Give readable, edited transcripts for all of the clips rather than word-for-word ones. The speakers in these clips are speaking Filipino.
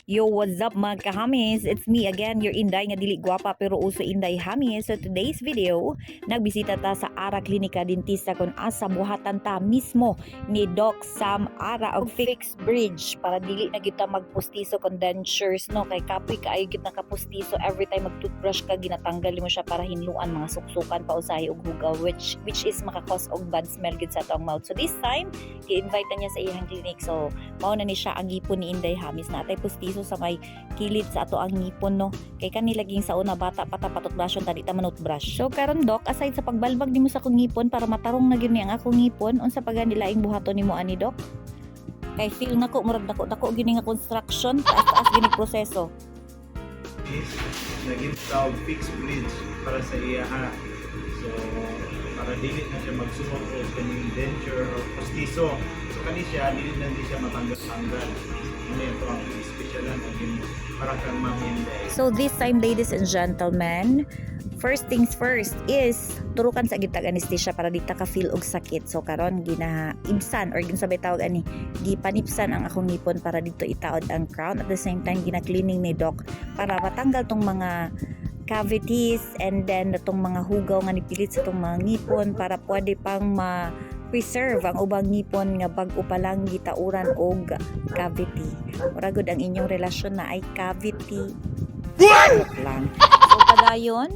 Yo, what's up mga kahamis? It's me again, your Inday nga dili gwapa pero uso Inday Hamis. So today's video, nagbisita ta sa Ara Klinika Dentista kung asa buhatan ta mismo ni Doc Sam Ara og fixed bridge para dili na kita magpustiso con dentures no kay kapoy kaayo gid nakapustiso every time mag-toothbrush ka ginatanggal mo siya para hinluan mga suksukan pa usahay og hugaw which is makakos og bad smell gid sa atong mouth. So this time, i-invite na niya sa iyang clinic. So mao na ni siya ang ngipon ni Inday Hamis na atay pustiso sa may kilid sa ato ang ngipon no kay kanilaging sa una bata patapatot brusyon tadi ta manot brush. So karon Doc, aside sa pagbalbag nimo sa akong ngipon para matarong na gyud ni ang akong ngipon, unsa pa gani laing buhaton nimo ani Doc? Kay feel nako murag dako gini nga construction taas gini proseso. Is nag-install fixed bridge para sa iya ha. So para dili na siya magsumog o kaning denture o postiso. So kani siya dili na siya matanggal-tanggal. Ano ito ang specialan para kang Inday. So this time, ladies and gentlemen, first things first is turukan sa gitag anesthesia para di ta ka feel og sakit. So karon ginaibsan or ginsabay tawag ani gipanipsan ang akong ngipon para dito itaod ang crown, at the same time gina-cleaning ni Doc para matanggal tong mga cavities and then itong mga hugaw nga nipilit sa itong mga ngipon para pwede pang ma-preserve ang ubang ngipon nga bag-o pa lang gitauran og cavity. Muragod ang inyong relasyon na ay cavity. Joke lang. So padayon,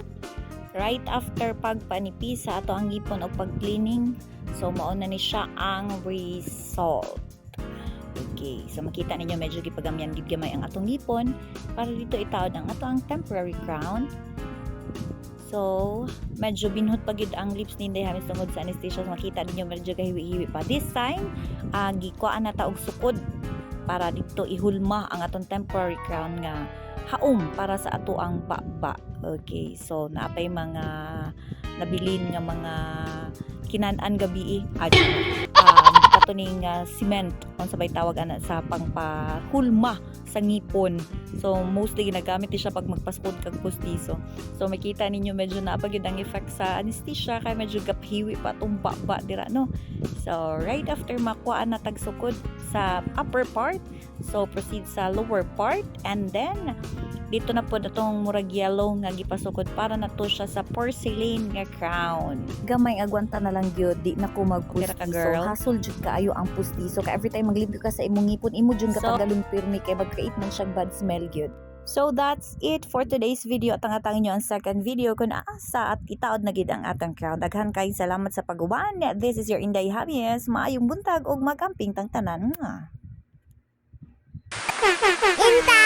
right after pagpanipis sa ato ang ngipon o pag-cleaning, so mauna ni siya ang result. Okay, so makita ninyo medyo gipagamyan gid gamay ang atong ngipon para dito itaod ang ato ang temporary crown. So, medyo binhot pa gid ang lips ni Inday Hamis tungod sa anesthesia. So, makita ninyo medyo kahiwi-hiwi pa. This time, gikuhaan na ta og sukod para dito ihulma ang atong temporary crown nga haom para sa ato ang baba. Okay, so naapay mga nabilin nga mga kinan-an gabi katuning cement kung sabay tawag ana sa pangpahulma sa ngipon. So mostly ginagamit siya pag magpaskod kag pustiso. So makita ninyo medyo naapag yun ang effect sa anesthesia kay medyo gaphiwi pa tong baba dira no. So right after makuha na tagsukod sa upper part, so proceed sa lower part and then dito na po itong murag yellow nga gipasukod para na to siya sa porcelain nga crown. Gamay agwanta na lang gyud di na ko magpustiso. Hasol jud kaayo ang pustiso kay every time maglimpyo ka sa imong ngipon imo jud katagalon pirmi kay mag-create man siyang bad smell gyud. So that's it for today's video. At tangatangin nyo ang second video kung asa at itaod na gid ang atong crown. Daghan kay salamat sa pag-uwan. This is your Inday Hamis. Maayong buntag ug magamping tang tanan. Inday!